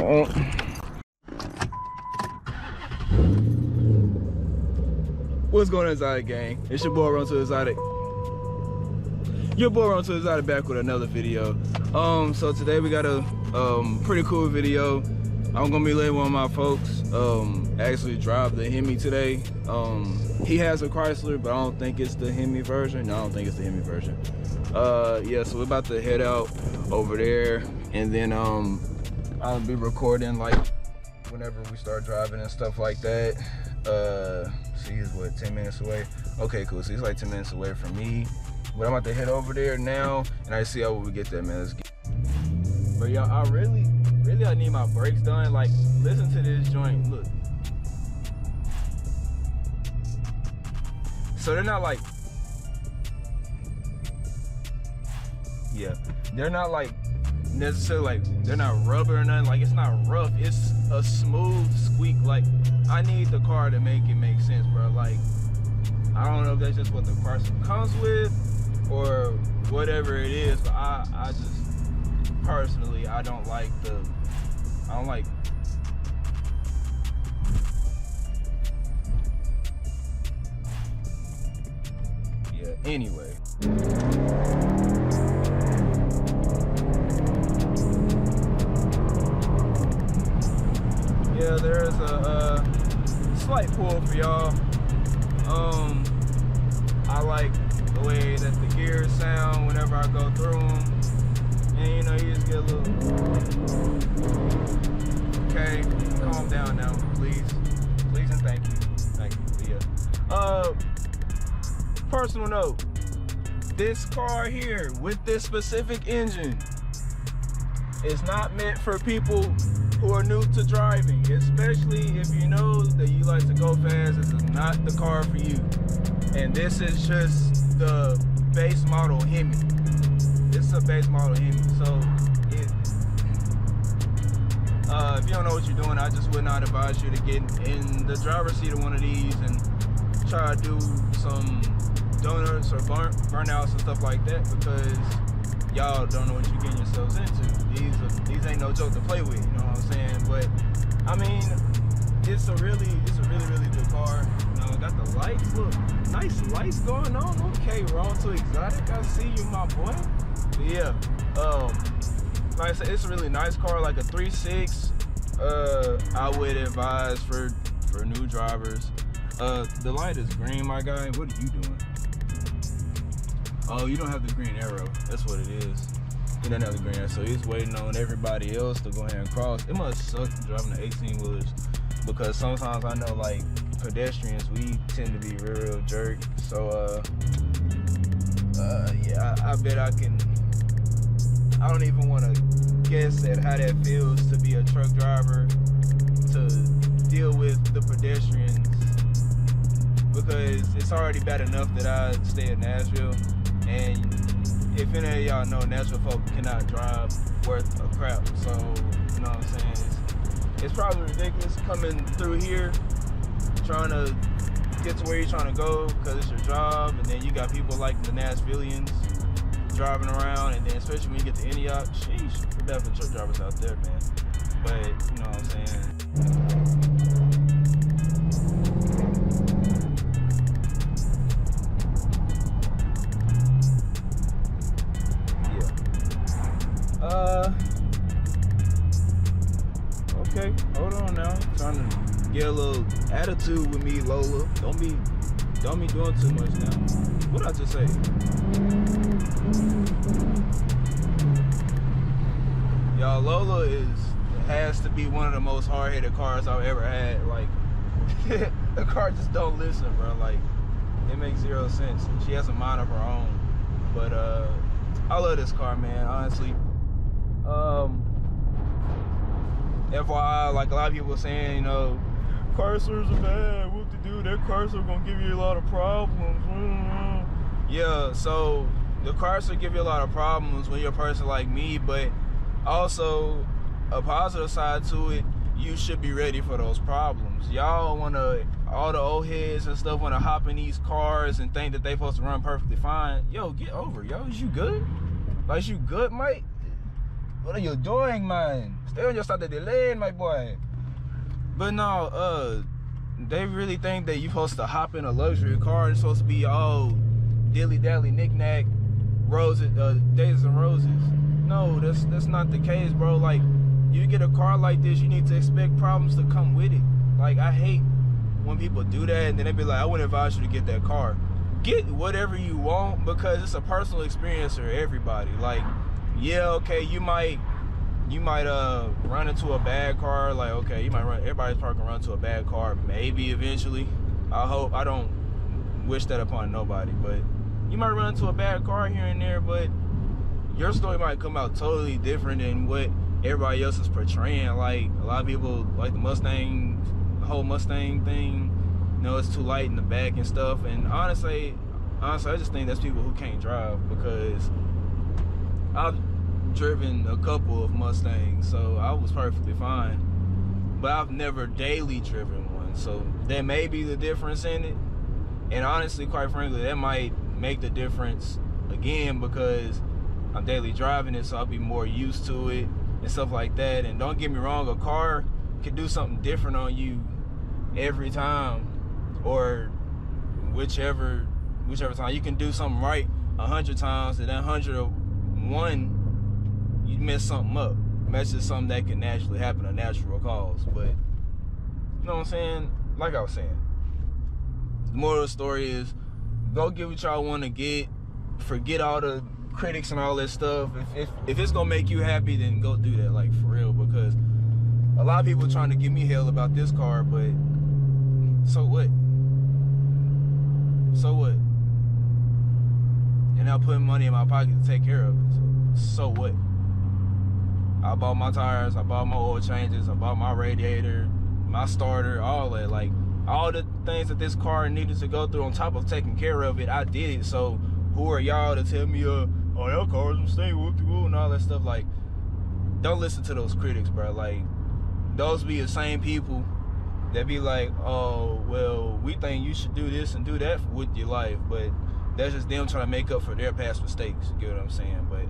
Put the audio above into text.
What's going on, Exotic Gang? It's your boy Run to Exotic. Your boy Run to Exotic back with another video. So today we got a pretty cool video. I'm gonna be letting one of my folks actually drive the Hemi today. He has a Chrysler, but I don't think it's the Hemi version. No, I don't think it's the Hemi version. Yeah, so we're about to head out over there, and then I'll be recording like whenever we start driving and stuff like that. See, he's what, 10 minutes away? Okay, cool. So he's like 10 minutes away from me. But I'm about to head over there now, and I see how we get there, man. Let's get. But y'all, I really I need my brakes done. Like, listen to this joint. Look. So they're not like, yeah, they're not like necessarily like, they're not rubber or nothing. Like, it's not rough. It's a smooth squeak. Like, I need the car to make it make sense, bro. Like, I don't know if that's just what the car comes with or whatever it is, but I just personally, I don't like yeah, anyway. Yeah, there's a slight pull for y'all. I like the way that the gears sound whenever I go through them, and you know, you just get a little. Okay, calm down now, please, and thank you. Yeah. Personal note: this car here with this specific engine is not meant for people who are new to driving, especially if you know that you like to go fast. This is not the car for you. And this is just the base model Hemi. This is a base model Hemi. So if you don't know what you're doing, I just would not advise you to get in the driver's seat of one of these and try to do some donuts or burnouts and stuff like that, because y'all don't know what you're getting yourselves into. These ain't no joke to play with, you know what I'm saying? But I mean, it's a really good car. You know, got the lights, look, nice lights going on. Okay, Wrong to Exotic, I see you, my boy. But yeah, like I said, it's a really nice car, like a 3.6. I would advise for new drivers. The light is green, my guy. What are you doing? Oh, you don't have the green arrow. That's what it is. He doesn't have the green arrow, so he's waiting on everybody else to go ahead and cross. It must suck driving the 18-wheelers, because sometimes I know, like, pedestrians, we tend to be real jerk. So, yeah, I bet I don't even want to guess at how that feels to be a truck driver, to deal with the pedestrians, because it's already bad enough that I stay in Nashville. And if any of y'all know, Nashville folk cannot drive worth a crap. So, you know what I'm saying? It's probably ridiculous coming through here, trying to get to where you're trying to go because it's your job. And then you got people like the Nashvillians driving around. And then especially when you get to Antioch, sheesh, we're bad for truck drivers out there, man. But, you know what I'm saying? Okay, hold on now. Trying to get a little attitude with me, Lola. Don't be doing too much now. What'd I just say? Y'all, Lola has to be one of the most hard-headed cars I've ever had. Like, the car just don't listen, bro. Like, it makes zero sense. She has a mind of her own. But I love this car, man, honestly. FYI, like a lot of people were saying, you know, Chryslers are bad, what to do, that Chrysler gonna give you a lot of problems. Yeah, so the Chrysler give you a lot of problems when you're a person like me, but also a positive side to it, you should be ready for those problems. Y'all wanna, all the old heads and stuff wanna hop in these cars and think that they supposed to run perfectly fine. Yo, get over it, yo. Is you good? Like, is you good, mate? What are you doing, man? Stay on your side of the lane, my boy. But no, they really think that you're supposed to hop in a luxury car and it's supposed to be all dilly-dally, knick-knack, roses, daisies and roses. No, that's not the case, bro. Like, you get a car like this, you need to expect problems to come with it. Like, I hate when people do that and then they be like, I wouldn't advise you to get that car. Get whatever you want, because it's a personal experience for everybody. Like, yeah, okay, you might run into a bad car. Like, okay, everybody's probably gonna run into a bad car, maybe eventually. I don't wish that upon nobody, but you might run into a bad car here and there, but your story might come out totally different than what everybody else is portraying. Like, a lot of people like the whole Mustang thing, you know, it's too light in the back and stuff. And honestly, I just think that's people who can't drive, because I've driven a couple of Mustangs, so I was perfectly fine. But I've never daily driven one, so that may be the difference in it. And honestly, quite frankly, that might make the difference again, because I'm daily driving it, so I'll be more used to it and stuff like that. And don't get me wrong, a car can do something different on you every time, or whichever time. You can do something right 100 times, and then 101 you mess something up. That's just something that can naturally happen, a natural cause. But you know what I'm saying? Like I was saying, the moral of the story is, go get what y'all want to get. Forget all the critics and all that stuff. If it's gonna make you happy, then go do that, like, for real. Because a lot of people trying to give me hell about this car, but so what? So what? And I'm putting money in my pocket to take care of it. So what? I bought my tires, I bought my oil changes, I bought my radiator, my starter, all that. Like, all the things that this car needed to go through, on top of taking care of it, I did it. So who are y'all to tell me, oh, your car's a mistake, whoop-de-whoop, and all that stuff? Like, don't listen to those critics, bro. Like, those be the same people that be like, oh, well, we think you should do this and do that with your life. But that's just them trying to make up for their past mistakes. You get what I'm saying? But